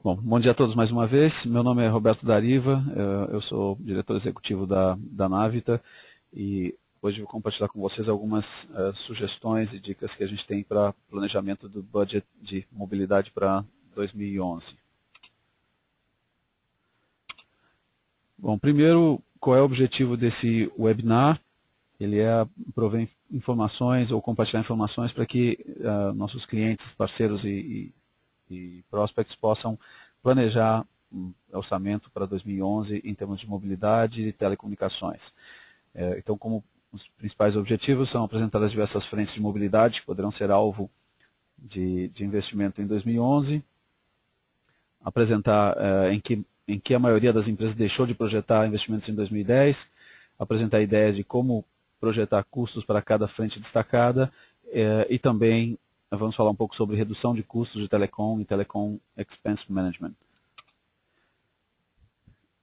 Bom dia a todos mais uma vez. Meu nome é Roberto Dariva, eu sou diretor executivo da Navita e hoje vou compartilhar com vocês algumas sugestões e dicas que a gente tem para planejamento do budget de mobilidade para 2011. Bom, primeiro, qual é o objetivo desse webinar? Ele é prover informações ou compartilhar informações para que nossos clientes, parceiros e prospects possam planejar um orçamento para 2011 em termos de mobilidade e telecomunicações. Então, como os principais objetivos são apresentar as diversas frentes de mobilidade que poderão ser alvo de investimento em 2011, apresentar em que a maioria das empresas deixou de projetar investimentos em 2010, apresentar ideias de como projetar custos para cada frente destacada e também vamos falar um pouco sobre redução de custos de telecom e telecom expense management.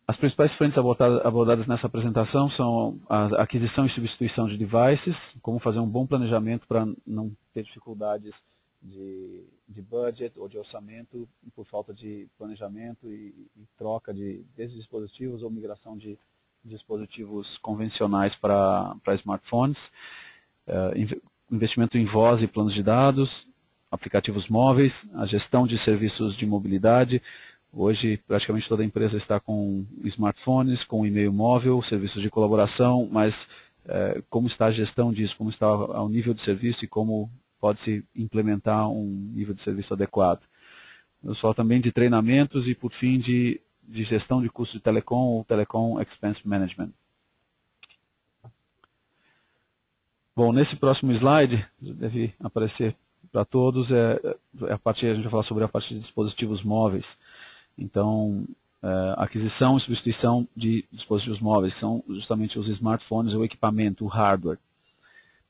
As principais frentes abordadas nessa apresentação são a aquisição e substituição de devices, como fazer um bom planejamento para não ter dificuldades de budget ou de orçamento por falta de planejamento e troca desde dispositivos ou migração de dispositivos convencionais para smartphones. Investimento em voz e planos de dados, aplicativos móveis, a gestão de serviços de mobilidade. Hoje, praticamente toda a empresa está com smartphones, com e-mail móvel, serviços de colaboração, mas como está a gestão disso, como está o nível de serviço e como pode-se implementar um nível de serviço adequado. Eu falo também de treinamentos e, por fim, de gestão de custos de telecom ou telecom expense management. Bom, nesse próximo slide, deve aparecer para todos, a gente vai falar sobre a parte de dispositivos móveis. Então, aquisição e substituição de dispositivos móveis, que são justamente os smartphones, o equipamento, o hardware.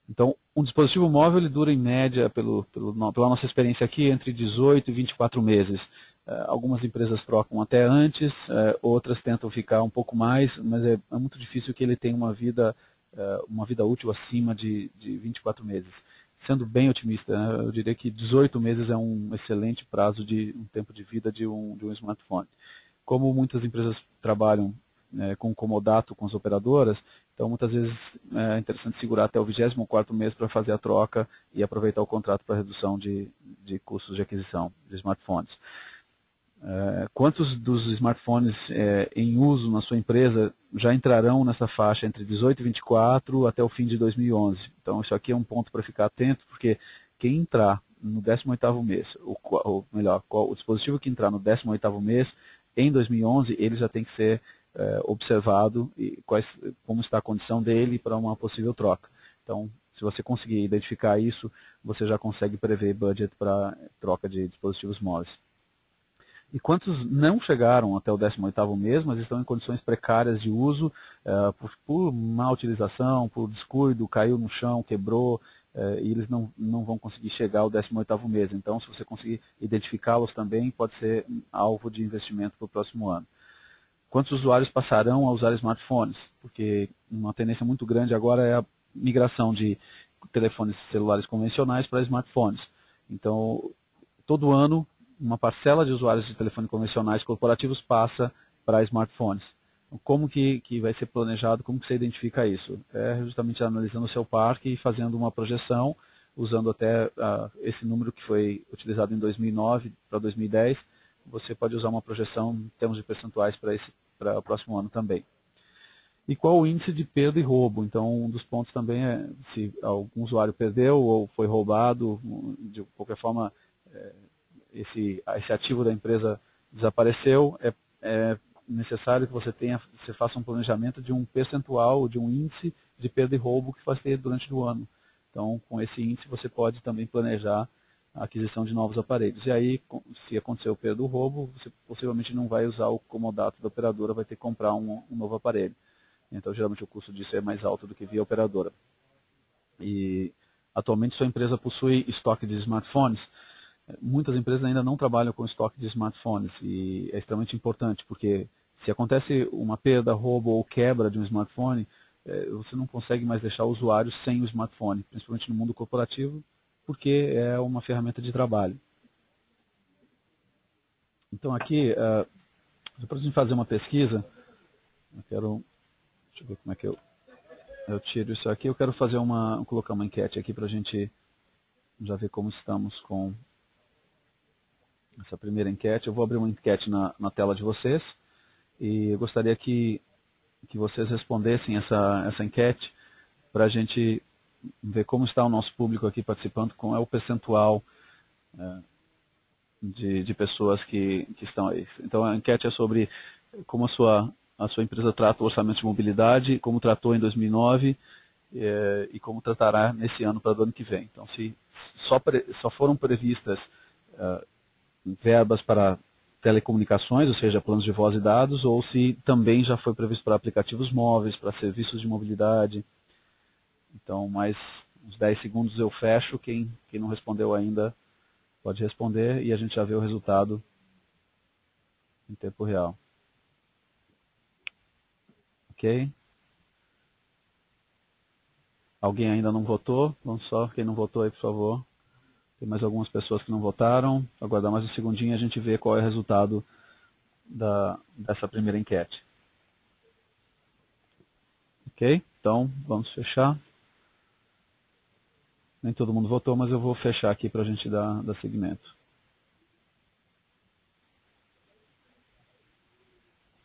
Então, um dispositivo móvel ele dura em média, pela nossa experiência aqui, entre 18 e 24 meses. Algumas empresas trocam até antes, outras tentam ficar um pouco mais, mas é muito difícil que ele tenha uma vida útil acima de 24 meses. Sendo bem otimista, né, eu diria que 18 meses é um excelente prazo de um tempo de vida de um smartphone. Como muitas empresas trabalham com comodato com as operadoras, então muitas vezes é interessante segurar até o 24º mês para fazer a troca e aproveitar o contrato para redução de custos de aquisição de smartphones. Quantos dos smartphones em uso na sua empresa já entrarão nessa faixa entre 18 e 24 até o fim de 2011? Então, isso aqui é um ponto para ficar atento, porque quem entrar no 18º mês, ou melhor, o dispositivo que entrar no 18º mês, em 2011, ele já tem que ser observado e como está a condição dele para uma possível troca. Então, se você conseguir identificar isso, você já consegue prever budget para troca de dispositivos móveis. E quantos não chegaram até o 18º mês, mas estão em condições precárias de uso, por má utilização, por descuido, caiu no chão, quebrou, e eles não vão conseguir chegar ao 18º mês. Então, se você conseguir identificá-los também, pode ser alvo de investimento para o próximo ano. Quantos usuários passarão a usar smartphones? Porque uma tendência muito grande agora é a migração de telefones celulares convencionais para smartphones. Então, todo ano, uma parcela de usuários de telefone convencionais corporativos passa para smartphones. Como que vai ser planejado, como que você identifica isso? É justamente analisando o seu parque e fazendo uma projeção, usando até esse número que foi utilizado em 2009 para 2010, você pode usar uma projeção em termos de percentuais para o próximo ano também. E qual o índice de perda e roubo? Então, um dos pontos também é se algum usuário perdeu ou foi roubado, de qualquer forma, esse ativo da empresa desapareceu, é necessário que você faça um planejamento de um percentual, de um índice de perda e roubo que vai ter durante o ano. Então, com esse índice, você pode também planejar a aquisição de novos aparelhos. E aí, se aconteceu perda ou roubo, você possivelmente não vai usar o comodato da operadora, vai ter que comprar um novo aparelho. Então, geralmente, o custo disso é mais alto do que via operadora. E, atualmente, sua empresa possui estoque de smartphones. Muitas empresas ainda não trabalham com estoque de smartphones e é extremamente importante, porque se acontece uma perda, roubo ou quebra de um smartphone, você não consegue mais deixar o usuário sem o smartphone, principalmente no mundo corporativo, porque é uma ferramenta de trabalho. Então aqui, para a gente fazer uma pesquisa, deixa eu ver como é que eu tiro isso aqui. Eu quero colocar uma enquete aqui para a gente já ver como estamos com essa primeira enquete. Eu vou abrir uma enquete na tela de vocês e eu gostaria que vocês respondessem essa enquete para a gente ver como está o nosso público aqui participando, qual é o percentual de pessoas que estão aí. Então a enquete é sobre como a sua empresa trata o orçamento de mobilidade, como tratou em 2009 e como tratará nesse ano para o ano que vem. Então, se só foram previstas verbas para telecomunicações, ou seja, planos de voz e dados, ou se também já foi previsto para aplicativos móveis, para serviços de mobilidade. Então, mais uns 10 segundos eu fecho. Quem não respondeu ainda pode responder e a gente já vê o resultado em tempo real. Ok? Alguém ainda não votou? Vamos só, quem não votou aí, por favor. Tem mais algumas pessoas que não votaram. Aguardar mais um segundinho e a gente vê qual é o resultado dessa primeira enquete. Ok? Então, vamos fechar. Nem todo mundo votou, mas eu vou fechar aqui para a gente dar seguimento.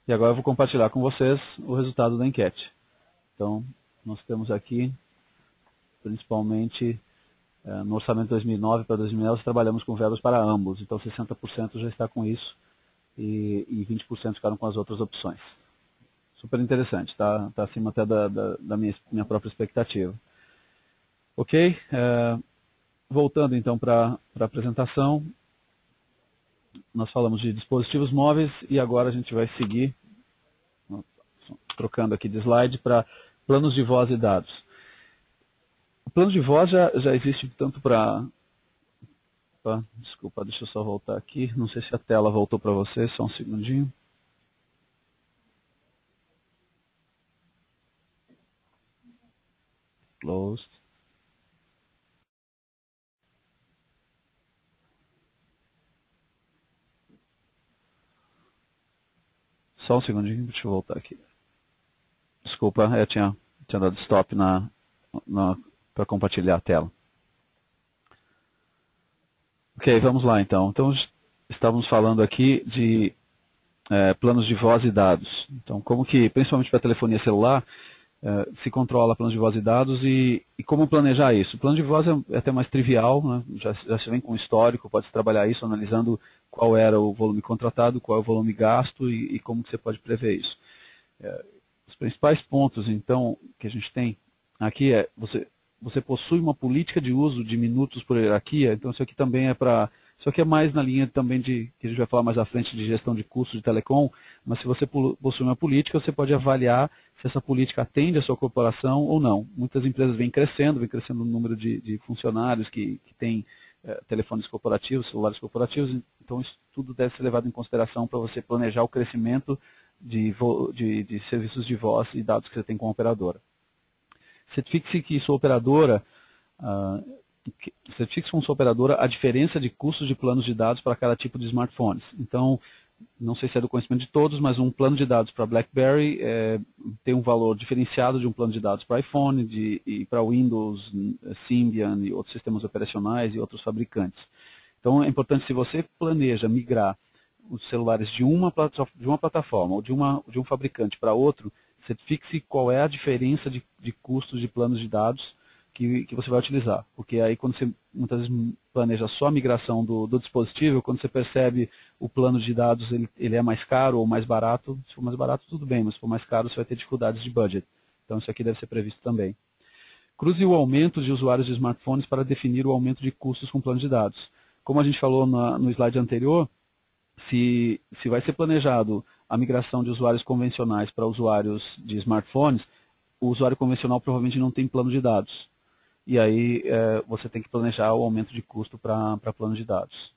E agora eu vou compartilhar com vocês o resultado da enquete. Então, nós temos aqui, principalmente, no orçamento de 2009 para 2011, trabalhamos com verbas para ambos. Então, 60% já está com isso e 20% ficaram com as outras opções. Super interessante, está acima até da minha própria expectativa. Ok? Voltando então para a apresentação, nós falamos de dispositivos móveis e agora a gente vai seguir, trocando aqui de slide, para planos de voz e dados. O plano de voz já existe tanto para... Desculpa, deixa eu só voltar aqui. Não sei se a tela voltou para vocês, só um segundinho. Closed. Só um segundinho, deixa eu voltar aqui. Desculpa, eu tinha dado stop para compartilhar a tela. Ok, vamos lá então. Então, estávamos falando aqui de planos de voz e dados. Então, como que, principalmente para telefonia celular, se controla planos de voz e dados e como planejar isso. O plano de voz é até mais trivial, né? já se vem com histórico, pode-se trabalhar isso analisando qual era o volume contratado, qual é o volume gasto e como que você pode prever isso. Os principais pontos, então, que a gente tem aqui é, você possui uma política de uso de minutos por hierarquia, então isso aqui também é para... Isso aqui é mais na linha também que a gente vai falar mais à frente de gestão de custos de telecom, mas se você possui uma política, você pode avaliar se essa política atende a sua corporação ou não. Muitas empresas vêm crescendo o número de funcionários que têm telefones corporativos, celulares corporativos, então isso tudo deve ser levado em consideração para você planejar o crescimento de serviços de voz e dados que você tem com a operadora. Certifique-se que sua operadora... certifique-se com sua operadora a diferença de custos de planos de dados para cada tipo de smartphones. Então, não sei se é do conhecimento de todos, mas um plano de dados para BlackBerry tem um valor diferenciado de um plano de dados para iPhone e para Windows, Symbian e outros sistemas operacionais e outros fabricantes. Então, é importante, se você planeja migrar os celulares de uma plataforma ou de um fabricante para outro, certifique-se qual é a diferença de custos de planos de dados que você vai utilizar, porque aí quando você muitas vezes planeja só a migração do dispositivo, quando você percebe o plano de dados ele é mais caro ou mais barato, se for mais barato tudo bem, mas se for mais caro você vai ter dificuldades de budget, então isso aqui deve ser previsto também. Cruze o aumento de usuários de smartphones para definir o aumento de custos com plano de dados. Como a gente falou no slide anterior, se vai ser planejado a migração de usuários convencionais para usuários de smartphones, o usuário convencional provavelmente não tem plano de dados. E aí você tem que planejar o aumento de custo para plano de dados.